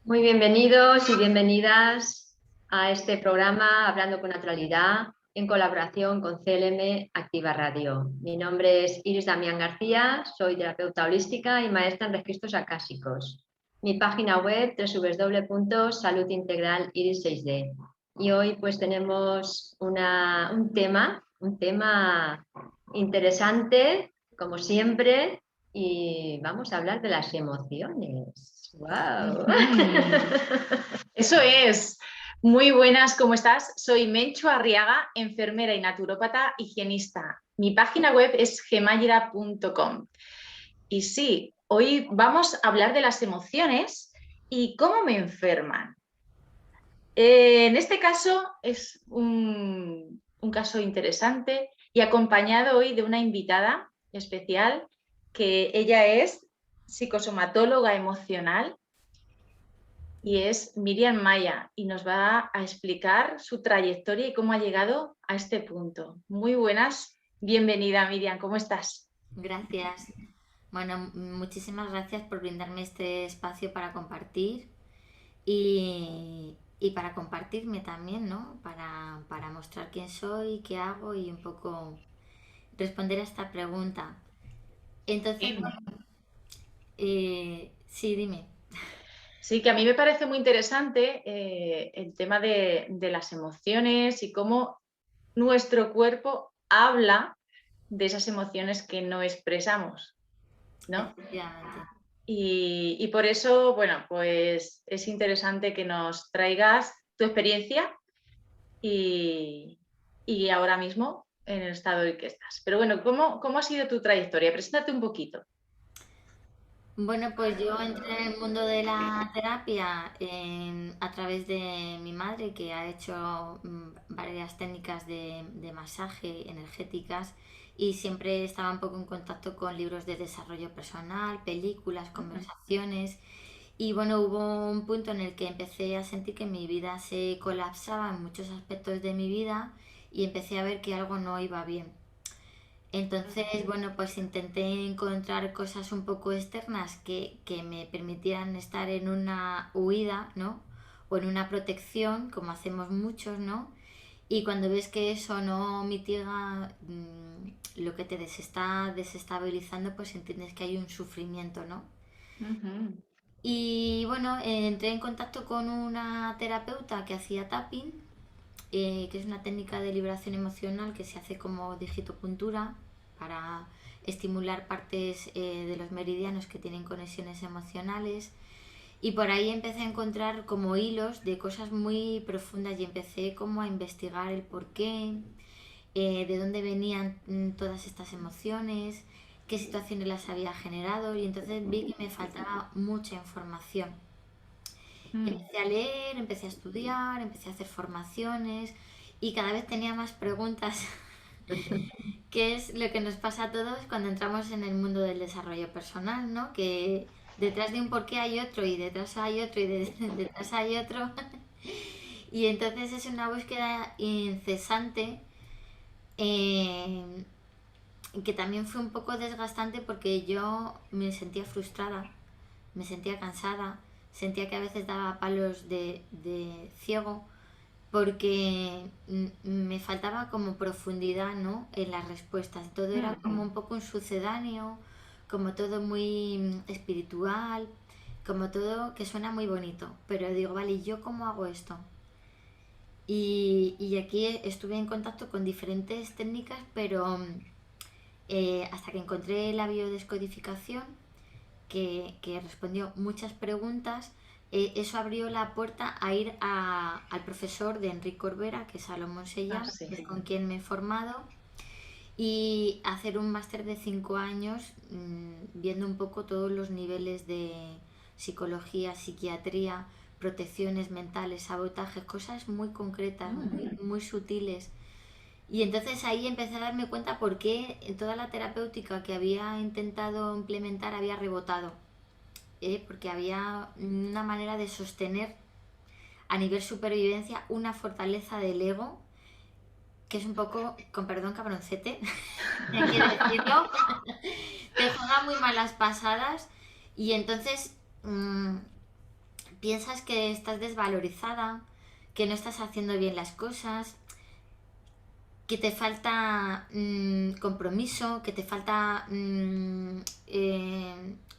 Muy bienvenidos y bienvenidas a este programa Hablando con Naturalidad en colaboración con CLM Activa Radio. Mi nombre es Iris Damián García, soy terapeuta holística y maestra en registros acásicos. Mi página web www.saludintegraliris6D. Y hoy pues tenemos un tema interesante, como siempre, y vamos a hablar de las emociones. ¡Wow! Ujú. Eso es. Muy buenas, ¿cómo estás? Soy Menchu Arriaga, enfermera y naturópata higienista. Mi página web es gemayra.com. Y sí, hoy vamos a hablar de las emociones y cómo me enferman. En este caso es un caso interesante y acompañado hoy de una invitada especial que ella es psicosomatóloga emocional y es Miriam Maya y nos va a explicar su trayectoria y cómo ha llegado a este punto. Muy buenas, bienvenida Miriam, ¿cómo estás? Gracias. Bueno, muchísimas gracias por brindarme este espacio para compartir y para compartirme también, ¿no? Para mostrar quién soy, qué hago y un poco responder a esta pregunta. Entonces, Sí, bueno, sí, dime. sí, que a mí me parece muy interesante el tema de las emociones y cómo nuestro cuerpo habla de esas emociones que no expresamos, ¿no? Efectivamente. Y por eso, bueno, pues es interesante que nos traigas tu experiencia y, y ahora mismo en el estado en que estás. Pero bueno, ¿cómo ha sido tu trayectoria? Preséntate un poquito. Bueno, pues yo entré en el mundo de la terapia a través de mi madre, que ha hecho varias técnicas de masaje energéticas y siempre estaba un poco en contacto con libros de desarrollo personal, películas, conversaciones. Y bueno, hubo un punto en el que empecé a sentir que mi vida se colapsaba en muchos aspectos de mi vida y empecé a ver que algo no iba bien. Entonces, bueno, pues intenté encontrar cosas un poco externas que me permitieran estar en una huida, ¿no? O en una protección, como hacemos muchos, ¿no? Y cuando ves que eso no mitiga lo que te está desestabilizando, pues entiendes que hay un sufrimiento, ¿no? Ujú. Y bueno, entré en contacto con una terapeuta que hacía tapping, que es una técnica de liberación emocional que se hace como digitopuntura para estimular partes de los meridianos que tienen conexiones emocionales. Y por ahí empecé a encontrar como hilos de cosas muy profundas y empecé como a investigar el por qué, de dónde venían todas estas emociones, qué situaciones las había generado y entonces vi que me faltaba mucha información. Mm. Empecé a leer, empecé a estudiar, empecé a hacer formaciones y cada vez tenía más preguntas, que es lo que nos pasa a todos cuando entramos en el mundo del desarrollo personal, ¿no? Que detrás de un porqué hay otro y detrás hay otro y detrás hay otro. Y entonces es una búsqueda incesante, eh, que también fue un poco desgastante porque yo me sentía frustrada, me sentía cansada, sentía que a veces daba palos de ciego porque me faltaba como profundidad, ¿no? En las respuestas. Todo era como un poco un sucedáneo, como todo muy espiritual, como todo que suena muy bonito. Pero digo, vale, ¿y yo cómo hago esto? Y aquí estuve en contacto con diferentes técnicas, pero hasta que encontré la biodescodificación, que respondió muchas preguntas, eso abrió la puerta a ir al profesor de Enrique Corbera, que es Salomón Ah, Sella, que sí. es con quien me he formado, y hacer un máster de 5 años viendo un poco todos los niveles de psicología, psiquiatría, protecciones mentales, sabotajes, cosas muy concretas, muy sutiles. Y entonces ahí empecé a darme cuenta por qué toda la terapéutica que había intentado implementar había rebotado, porque había una manera de sostener a nivel supervivencia una fortaleza del ego que es un poco, con perdón, cabroncete, hay que decirlo, te juega muy malas pasadas y entonces piensas que estás desvalorizada, que no estás haciendo bien las cosas, que te falta compromiso, que te falta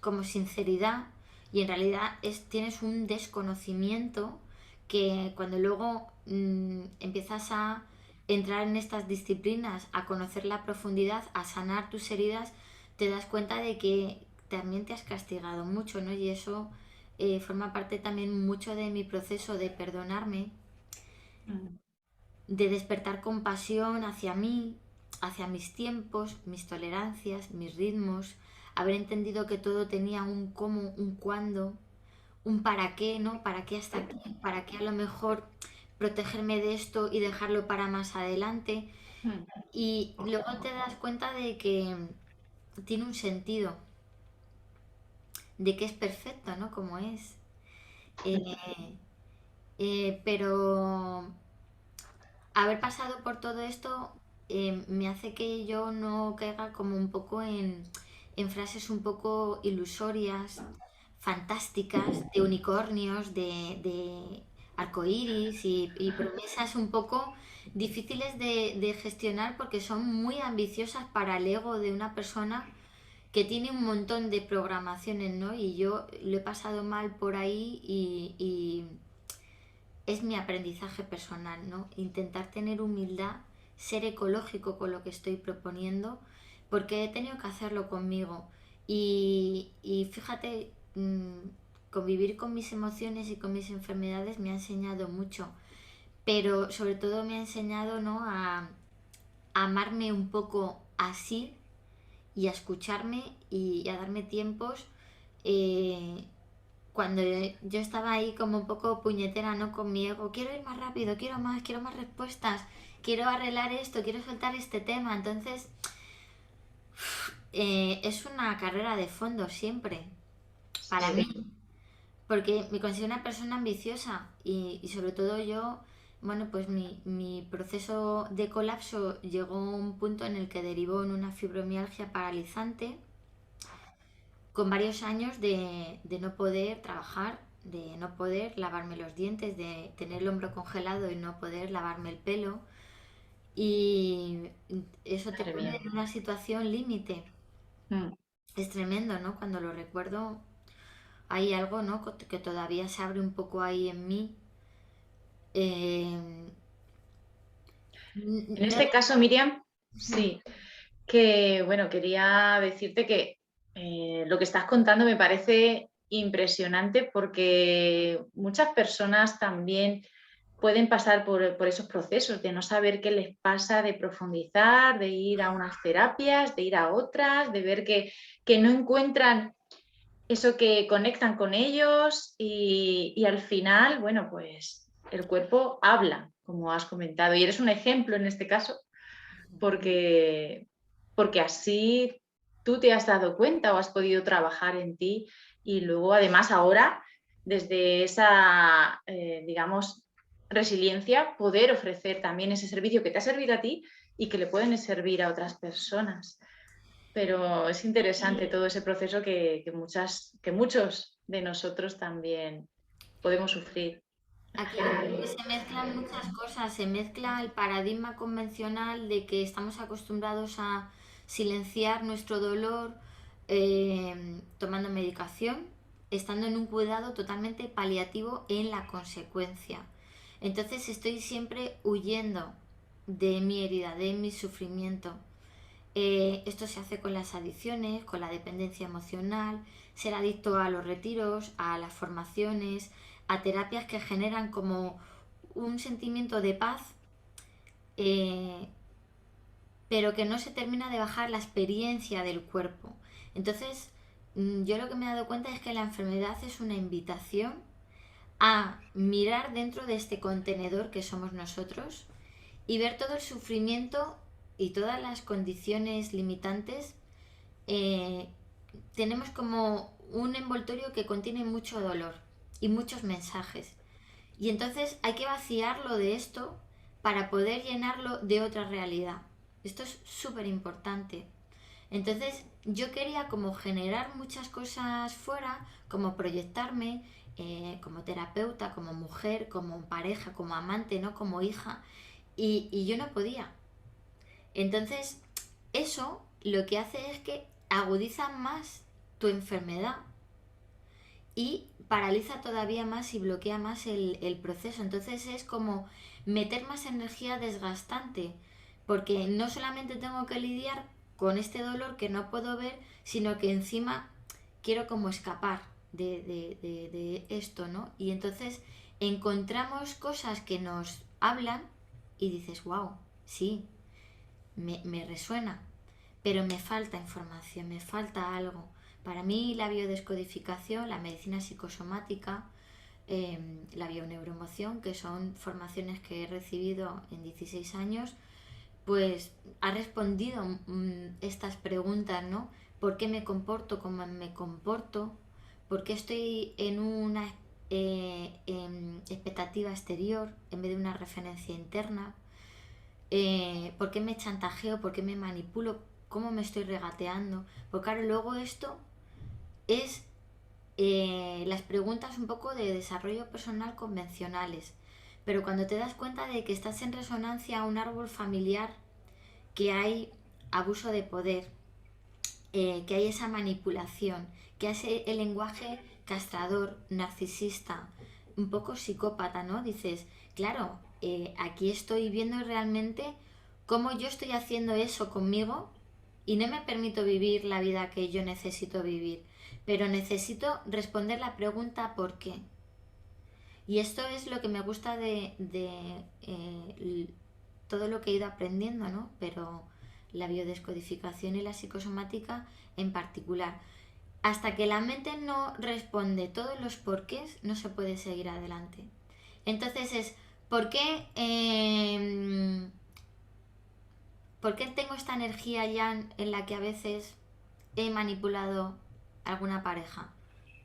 como sinceridad, y en realidad tienes un desconocimiento que cuando luego empiezas a entrar en estas disciplinas, a conocer la profundidad, a sanar tus heridas, te das cuenta de que también te has castigado mucho, ¿no? Y eso forma parte también mucho de mi proceso de perdonarme, Mm. de despertar compasión hacia mí, hacia mis tiempos, mis tolerancias, mis ritmos, haber entendido que todo tenía un cómo, un cuándo, un para qué, ¿no? ¿Para qué hasta aquí? ¿Para qué a lo mejor protegerme de esto y dejarlo para más adelante? Mm. Y luego te das cuenta de que tiene un sentido, de que es perfecto, ¿no? Como es. Eh, pero haber pasado por todo esto me hace que yo no caiga como un poco en frases un poco ilusorias, fantásticas, de unicornios, de arcoíris y promesas un poco difíciles de gestionar porque son muy ambiciosas para el ego de una persona que tiene un montón de programaciones, ¿no? Y yo lo he pasado mal por ahí y es mi aprendizaje personal, ¿no? Intentar tener humildad, ser ecológico con lo que estoy proponiendo, porque he tenido que hacerlo conmigo. Y fíjate, convivir con mis emociones y con mis enfermedades me ha enseñado mucho, pero sobre todo me ha enseñado, ¿no? A amarme un poco así y a escucharme y a darme tiempos eh, cuando yo estaba ahí como un poco puñetera, ¿no? Con mi ego, quiero ir más rápido, quiero más respuestas, quiero arreglar esto, quiero soltar este tema. Entonces, es una carrera de fondo siempre, para mí, Sí. porque me considero una persona ambiciosa y sobre todo yo, bueno, pues mi proceso de colapso llegó a un punto en el que derivó en una fibromialgia paralizante con varios años de no poder trabajar, de no poder lavarme los dientes, de tener el hombro congelado y no poder lavarme el pelo. Y eso te Madre pone mía. en una situación límite. Mm. Es tremendo, ¿no? Cuando lo recuerdo, hay algo, ¿no? Que todavía se abre un poco ahí en mí. Eh, En no este caso, Miriam, he- sí, que bueno, quería decirte que lo que estás contando me parece impresionante porque muchas personas también pueden pasar por esos procesos de no saber qué les pasa, de profundizar, de ir a unas terapias, de ir a otras, de ver que no encuentran eso que conectan con ellos y al final, bueno, pues el cuerpo habla, como has comentado, y eres un ejemplo en este caso porque, porque así tú te has dado cuenta o has podido trabajar en ti y luego además ahora desde esa, digamos, resiliencia poder ofrecer también ese servicio que te ha servido a ti y que le pueden servir a otras personas. Pero es interesante todo ese proceso que muchos de nosotros también podemos sufrir. Aquí yo creo que se mezclan muchas cosas, se mezcla el paradigma convencional de que estamos acostumbrados a silenciar nuestro dolor tomando medicación, estando en un cuidado totalmente paliativo en la consecuencia. Entonces estoy siempre huyendo de mi herida, de mi sufrimiento. Esto se hace con las adicciones, con la dependencia emocional, ser adicto a los retiros, a las formaciones, a terapias que generan como un sentimiento de paz, eh, pero que no se termina de bajar la experiencia del cuerpo. Entonces, yo lo que me he dado cuenta es que la enfermedad es una invitación a mirar dentro de este contenedor que somos nosotros y ver todo el sufrimiento y todas las condiciones limitantes. eh, Tenemos como un envoltorio que contiene mucho dolor y muchos mensajes. Y entonces hay que vaciarlo de esto para poder llenarlo de otra realidad. Esto es súper importante. Entonces yo quería como generar muchas cosas fuera, como proyectarme como terapeuta, como mujer, como pareja, como amante, ¿no? Como hija, y yo no podía. Entonces, eso lo que hace es que agudiza más tu enfermedad y paraliza todavía más y bloquea más el proceso. Entonces es como meter más energía desgastante, porque no solamente tengo que lidiar con este dolor que no puedo ver, sino que encima quiero como escapar de esto, ¿no? Y entonces encontramos cosas que nos hablan y dices, wow, sí, me resuena, pero me falta información, me falta algo. Para mí la biodescodificación, la medicina psicosomática, la bioneuroemoción, que son formaciones que he recibido en 16 años, pues ha respondido estas preguntas, ¿no? ¿Por qué me comporto como me comporto? ¿Por qué estoy en una expectativa exterior en vez de una referencia interna? ¿Por qué me chantajeo? ¿Por qué me manipulo? ¿Cómo me estoy regateando? Porque claro, luego esto es las preguntas un poco de desarrollo personal convencionales. Pero cuando te das cuenta de que estás en resonancia a un árbol familiar, que hay abuso de poder, que hay esa manipulación, que hay el lenguaje castrador, narcisista, un poco psicópata, ¿no? Dices, claro, aquí estoy viendo realmente cómo yo estoy haciendo eso conmigo y no me permito vivir la vida que yo necesito vivir, pero necesito responder la pregunta ¿por qué? Y esto es lo que me gusta de todo lo que he ido aprendiendo, ¿no? Pero la biodescodificación y la psicosomática en particular. Hasta que la mente no responde todos los porqués, no se puede seguir adelante. Entonces es, ¿por qué, ¿por qué tengo esta energía ya en la que a veces he manipulado a alguna pareja?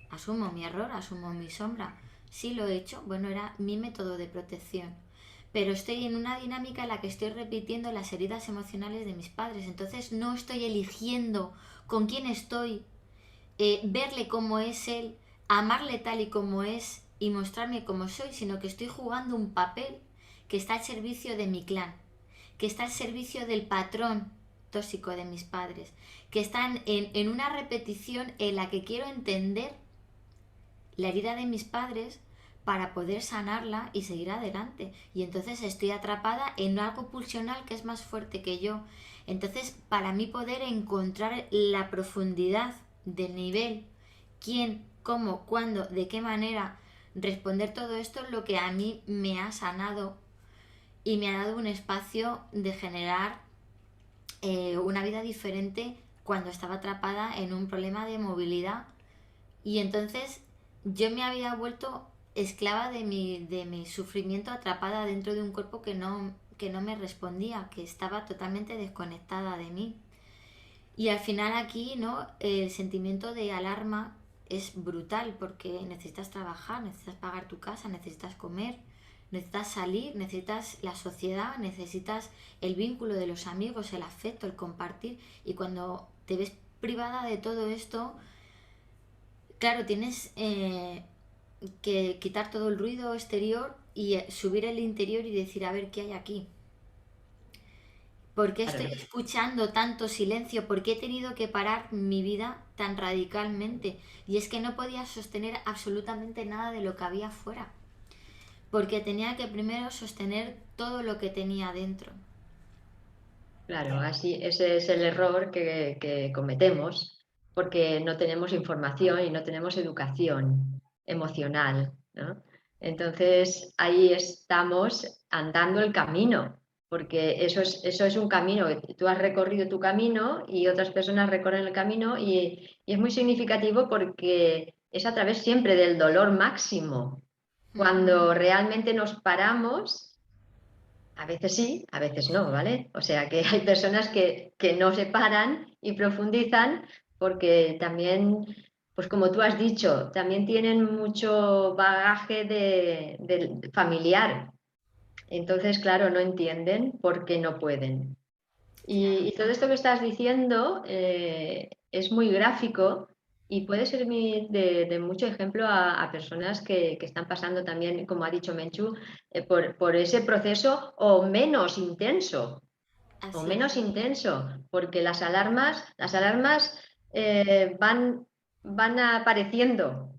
Asumo mi error, asumo mi sombra. Sí lo he hecho, bueno, era mi método de protección. Pero estoy en una dinámica en la que estoy repitiendo las heridas emocionales de mis padres. Entonces no estoy eligiendo con quién estoy, verle como es él, amarle tal y como es y mostrarme como soy, sino que estoy jugando un papel que está al servicio de mi clan, que está al servicio del patrón tóxico de mis padres, que están en una repetición en la que quiero entender la herida de mis padres para poder sanarla y seguir adelante. Y entonces estoy atrapada en algo pulsional que es más fuerte que yo. Entonces, para mí poder encontrar la profundidad del nivel, quién, cómo, cuándo, de qué manera responder todo esto es lo que a mí me ha sanado y me ha dado un espacio de generar una vida diferente cuando estaba atrapada en un problema de movilidad. Y entonces yo me había vuelto esclava de mi sufrimiento, atrapada dentro de un cuerpo que no me respondía, que estaba totalmente desconectada de mí. Y al final aquí, ¿no? El sentimiento de alarma es brutal porque necesitas trabajar, necesitas pagar tu casa, necesitas comer, necesitas salir, necesitas la sociedad, necesitas el vínculo de los amigos, el afecto, el compartir. Y cuando te ves privada de todo esto, claro, tienes que quitar todo el ruido exterior y subir el interior y decir, a ver, ¿qué hay aquí? ¿Por qué estoy Claro. escuchando tanto silencio? ¿Por qué he tenido que parar mi vida tan radicalmente? Y es que no podía sostener absolutamente nada de lo que había afuera, porque tenía que primero sostener todo lo que tenía dentro. Claro, así ese es el error que cometemos porque no tenemos información y no tenemos educación emocional, ¿no? Entonces ahí estamos andando el camino, porque eso es un camino, tú has recorrido tu camino y otras personas recorren el camino y es muy significativo porque es a través siempre del dolor máximo. Cuando realmente nos paramos, a veces sí, a veces no, ¿vale? O sea que hay personas que no se paran y profundizan porque también, pues como tú has dicho, también tienen mucho bagaje de familiar. Entonces, claro, no entienden por qué no pueden. Claro. Y todo esto que estás diciendo es muy gráfico y puede servir de mucho ejemplo a personas que están pasando también, como ha dicho Menchu, por ese proceso o menos intenso. O Así es. menos intenso, porque las alarmas van apareciendo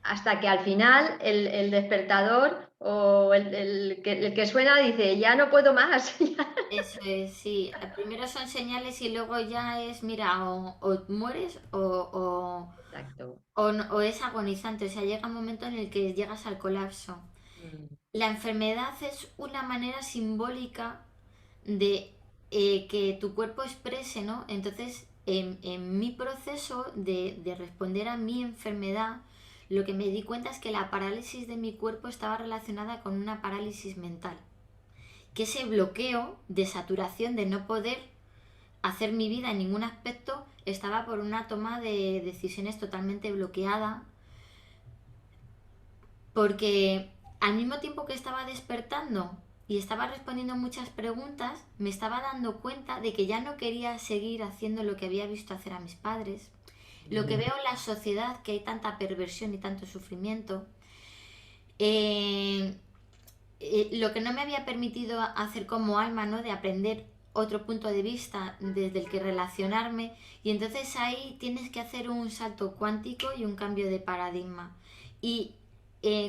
hasta que al final el despertador o el que suena dice, ya no puedo más. Eso es, sí. Primero son señales y luego ya es, mira, o mueres Exacto. o es agonizante. O sea, llega un momento en el que llegas al colapso. Mm. La enfermedad es una manera simbólica de que tu cuerpo exprese, ¿no? Entonces, en mi proceso de responder a mi enfermedad, lo que me di cuenta es que la parálisis de mi cuerpo estaba relacionada con una parálisis mental. Que ese bloqueo de saturación, de no poder hacer mi vida en ningún aspecto, estaba por una toma de decisiones totalmente bloqueada, porque al mismo tiempo que estaba despertando y estaba respondiendo muchas preguntas, me estaba dando cuenta de que ya no quería seguir haciendo lo que había visto hacer a mis padres, lo que veo en la sociedad, que hay tanta perversión y tanto sufrimiento, eh, lo que no me había permitido hacer como alma, ¿no? De aprender otro punto de vista desde el que relacionarme, y entonces ahí tienes que hacer un salto cuántico y un cambio de paradigma. Y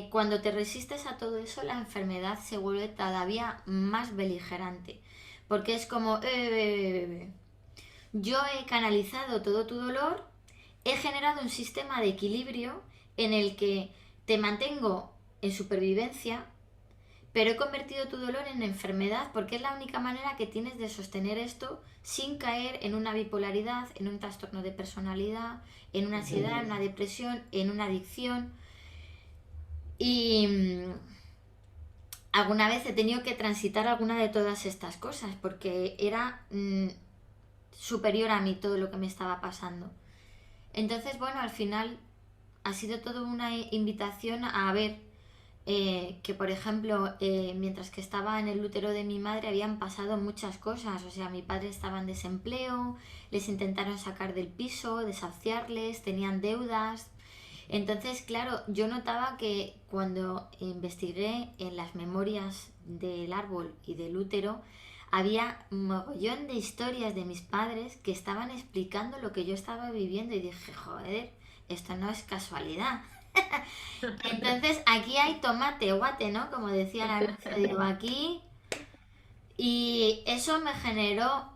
cuando te resistes a todo eso, la enfermedad se vuelve todavía más beligerante, porque es como, yo he canalizado todo tu dolor, he generado un sistema de equilibrio en el que te mantengo en supervivencia, pero he convertido tu dolor en enfermedad porque es la única manera que tienes de sostener esto sin caer en una bipolaridad, en un trastorno de personalidad, en una ansiedad, en una depresión, en una adicción. Y alguna vez he tenido que transitar alguna de todas estas cosas porque era superior a mí todo lo que me estaba pasando. Entonces, bueno, al final ha sido todo una invitación a ver que, por ejemplo, mientras que estaba en el útero de mi madre habían pasado muchas cosas. O sea, mi padre estaba en desempleo, les intentaron sacar del piso, desahuciarles, tenían deudas. Entonces, claro, yo notaba que cuando investigué en las memorias del árbol y del útero, había un mogollón de historias de mis padres que estaban explicando lo que yo estaba viviendo y dije, joder, esto no es casualidad. Entonces aquí hay tomate, guate, ¿no? Como decía la anuncio, digo, aquí. Y eso me generó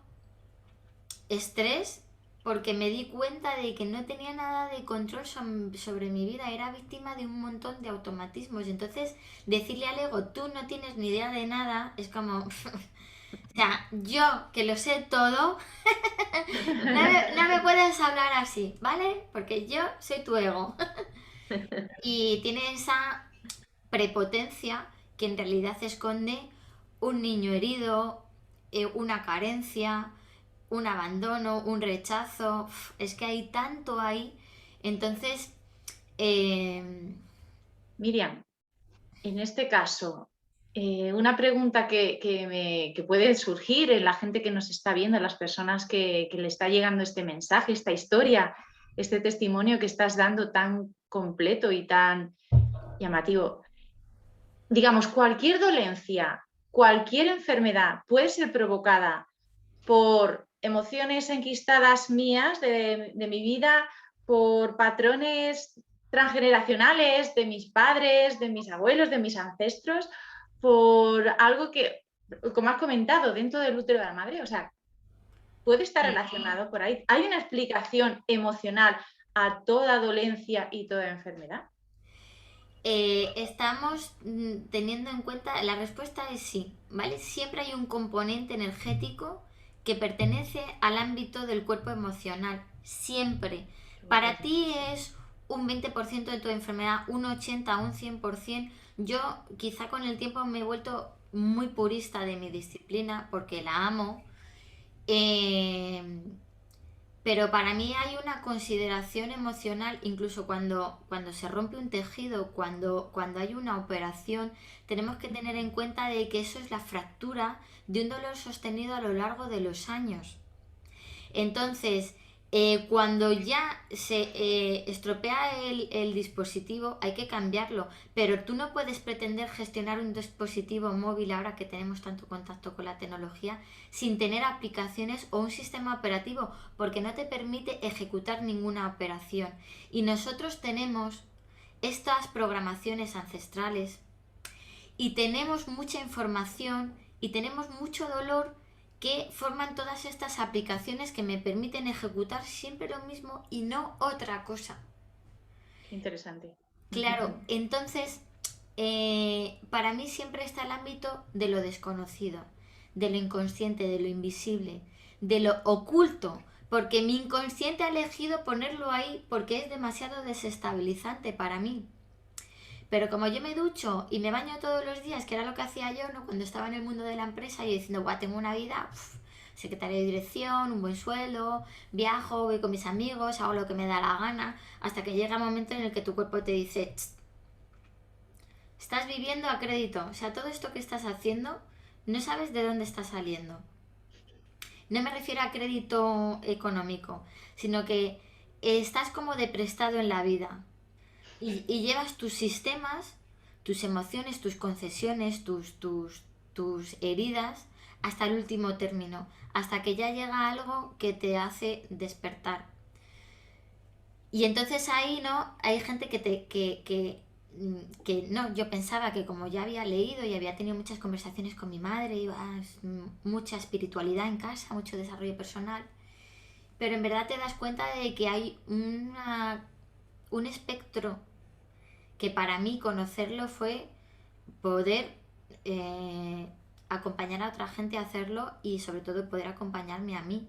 estrés porque me di cuenta de que no tenía nada de control sobre mi vida, era víctima de un montón de automatismos. Y entonces decirle al ego, tú no tienes ni idea de nada, es como, o sea, yo que lo sé todo, no me puedes hablar así, ¿vale? Porque yo soy tu ego. Y tiene esa prepotencia que en realidad esconde un niño herido, una carencia, un abandono, un rechazo. Es que hay tanto ahí. Entonces, eh, Miriam, en este caso, una pregunta que puede surgir en la gente que nos está viendo, en las personas que le está llegando este mensaje, esta historia, este testimonio que estás dando tan completo y tan llamativo. Digamos, cualquier dolencia, cualquier enfermedad puede ser provocada por emociones enquistadas mías de mi vida, por patrones transgeneracionales de mis padres, de mis abuelos, de mis ancestros, por algo que, como has comentado, dentro del útero de la madre, o sea, puede estar relacionado por ahí. ¿Hay una explicación emocional a toda dolencia y toda enfermedad? estamos teniendo en cuenta, la respuesta es sí, ¿vale? Siempre hay un componente energético que pertenece al ámbito del cuerpo emocional, siempre. Para ti es un 20% de tu enfermedad, un 80, un 100%. Yo quizá con el tiempo me he vuelto muy purista de mi disciplina porque la amo. Eh, pero para mí hay una consideración emocional, incluso cuando se rompe un tejido, cuando hay una operación, tenemos que tener en cuenta de que eso es la fractura de un dolor sostenido a lo largo de los años. Entonces, Cuando ya se estropea el dispositivo, hay que cambiarlo, pero tú no puedes pretender gestionar un dispositivo móvil ahora que tenemos tanto contacto con la tecnología sin tener aplicaciones o un sistema operativo, porque no te permite ejecutar ninguna operación. Y nosotros tenemos estas programaciones ancestrales y tenemos mucha información y tenemos mucho dolor que forman todas estas aplicaciones que me permiten ejecutar siempre lo mismo y no otra cosa. Interesante. Claro, entonces para mí siempre está el ámbito de lo desconocido, de lo inconsciente, de lo invisible, de lo oculto, porque mi inconsciente ha elegido ponerlo ahí porque es demasiado desestabilizante para mí. Pero como yo me ducho y me baño todos los días, que era lo que hacía yo, ¿no? Cuando estaba en el mundo de la empresa, yo diciendo, guau, tengo una vida, secretaria de dirección, un buen sueldo, viajo, voy con mis amigos, hago lo que me da la gana, hasta que llega el momento en el que tu cuerpo te dice, estás viviendo a crédito, o sea, todo esto que estás haciendo, no sabes de dónde está saliendo. No me refiero a crédito económico, sino que estás como de prestado en la vida. Y llevas tus sistemas, tus emociones, tus concesiones, tus heridas hasta el último término, hasta que ya llega algo que te hace despertar. Y entonces ahí, ¿no? Hay gente que no, yo pensaba que como ya había leído y había tenido muchas conversaciones con mi madre, mucha espiritualidad en casa, mucho desarrollo personal, pero en verdad te das cuenta de que hay un espectro que para mí conocerlo fue poder acompañar a otra gente a hacerlo y sobre todo poder acompañarme a mí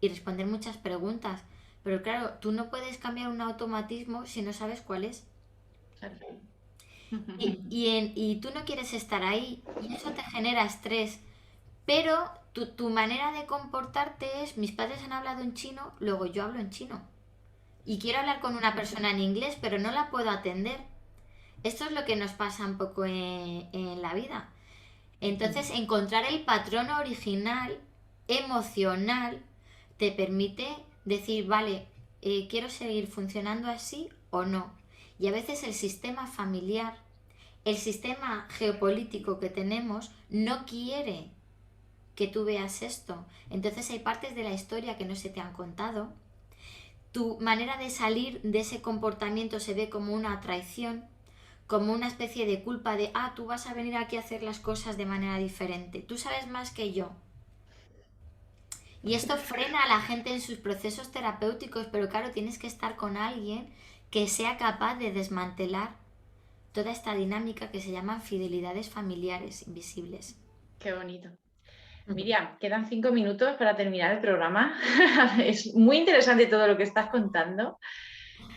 y responder muchas preguntas. Pero claro, tú no puedes cambiar un automatismo si no sabes cuál es. Y tú no quieres estar ahí y eso te genera estrés. Pero tu manera de comportarte es, mis padres han hablado en chino, luego yo hablo en chino. Y quiero hablar con una persona en inglés, pero no la puedo atender. Esto es lo que nos pasa un poco en la vida. Entonces, encontrar el patrón original, emocional, te permite decir, vale, quiero seguir funcionando así o no. Y a veces el sistema familiar, el sistema geopolítico que tenemos, no quiere que tú veas esto. Entonces hay partes de la historia que no se te han contado. Tu manera de salir de ese comportamiento se ve como una traición, como una especie de culpa de, tú vas a venir aquí a hacer las cosas de manera diferente, tú sabes más que yo. Y esto frena a la gente en sus procesos terapéuticos, pero claro, tienes que estar con alguien que sea capaz de desmantelar toda esta dinámica que se llaman fidelidades familiares invisibles. Qué bonito. Miriam, quedan 5 minutos para terminar el programa. Es muy interesante todo lo que estás contando,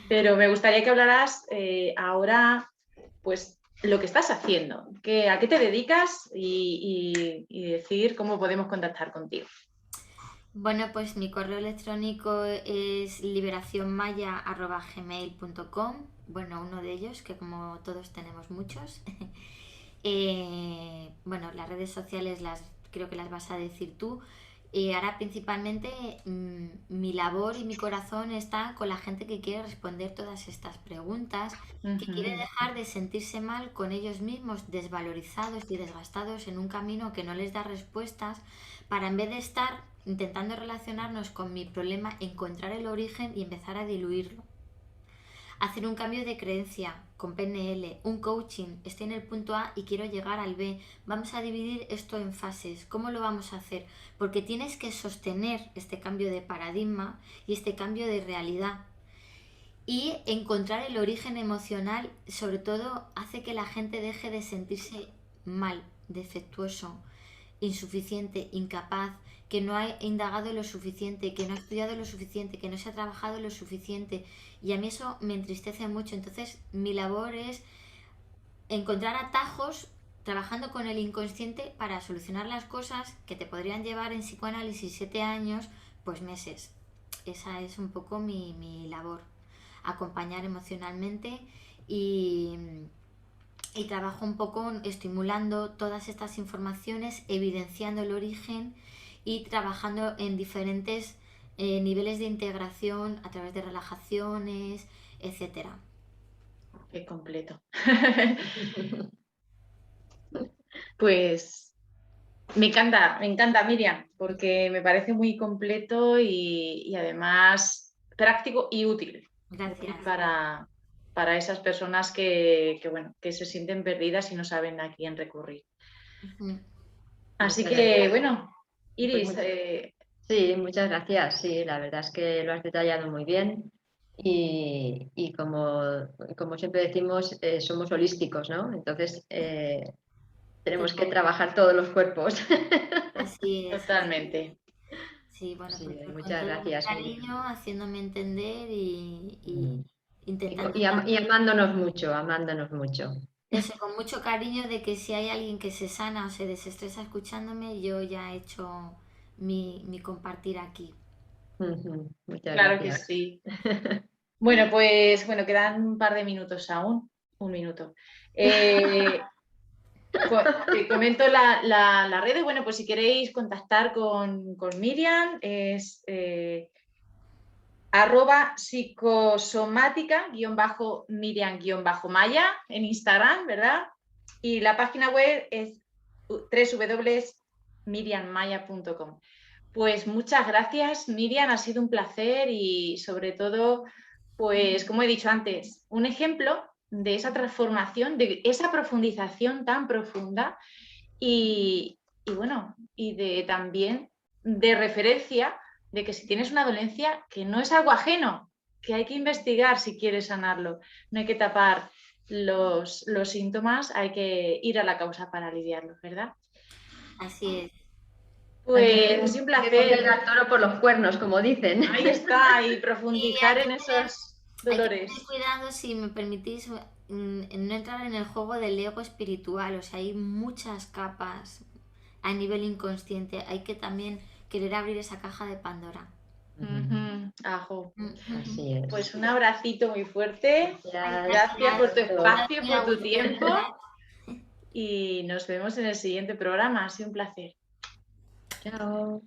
pero me gustaría que hablaras ahora, pues, lo que estás haciendo, a qué te dedicas y decir cómo podemos contactar contigo. Bueno, pues mi correo electrónico es liberacionmaya@gmail.com. Bueno, uno de ellos, que como todos tenemos muchos. Bueno, las redes sociales creo que las vas a decir tú. Ahora principalmente mi labor y mi corazón está con la gente que quiere responder todas estas preguntas, que quiere dejar de sentirse mal con ellos mismos, desvalorizados y desgastados en un camino que no les da respuestas, para en vez de estar intentando relacionarnos con mi problema, encontrar el origen y empezar a diluirlo. Hacer un cambio de creencia con PNL, un coaching, estoy en el punto A y quiero llegar al B, vamos a dividir esto en fases, ¿cómo lo vamos a hacer? Porque tienes que sostener este cambio de paradigma y este cambio de realidad. Y encontrar el origen emocional, sobre todo, hace que la gente deje de sentirse mal, defectuoso, insuficiente, incapaz, que no ha indagado lo suficiente, que no ha estudiado lo suficiente, que no se ha trabajado lo suficiente. Y a mí eso me entristece mucho. Entonces mi labor es encontrar atajos trabajando con el inconsciente para solucionar las cosas que te podrían llevar en psicoanálisis 7 años, pues meses. Esa es un poco mi labor. Acompañar emocionalmente y trabajo un poco estimulando todas estas informaciones, evidenciando el origen y trabajando en diferentes niveles de integración a través de relajaciones, etcétera. Qué completo. Pues me encanta Miriam, porque me parece muy completo y además práctico y útil. Gracias. Para esas personas que se sienten perdidas y no saben a quién recurrir. Así que, bueno, Iris. Sí, muchas gracias. Sí, la verdad es que lo has detallado muy bien y como siempre decimos, somos holísticos, ¿no? Entonces, tenemos que trabajar todos los cuerpos. Así es. Totalmente. Sí, bueno, Sí, pues con muchas todo mi gracias, Miriam. cariño, haciéndome entender y intentando Y amándonos mucho, amándonos mucho. eso, con mucho cariño de que si hay alguien que se sana o se desestresa escuchándome, yo ya he hecho mi compartir aquí. Muchas Claro que gracias. sí. Bueno, pues quedan un par de minutos aún. Un minuto. Te comento la red. Bueno, pues si queréis contactar con Miriam, es @psicosomática_Miriam_Maya en Instagram, ¿verdad? Y la página web es www.miriammaya.com. Pues muchas gracias, Miriam, ha sido un placer y sobre todo, pues como he dicho antes, un ejemplo de esa transformación, de esa profundización tan profunda y también de referencia de que si tienes una dolencia, que no es algo ajeno, que hay que investigar si quieres sanarlo, no hay que tapar los síntomas, hay que ir a la causa para aliviarlos, ¿verdad? Así es. Pues es un Hay que coger placer. al toro por los cuernos, como dicen. Ahí está, y Y profundizar en esos hay que tener dolores. cuidado, si me permitís, en no entrar en el juego del ego espiritual. O sea, hay muchas capas a nivel inconsciente. Hay que también querer abrir esa caja de Pandora. Ajo. Así es. Pues un abracito muy fuerte. Gracias por tu Gracias. espacio, por tu tiempo. Y nos vemos en el siguiente programa. Ha sido un placer. Chao.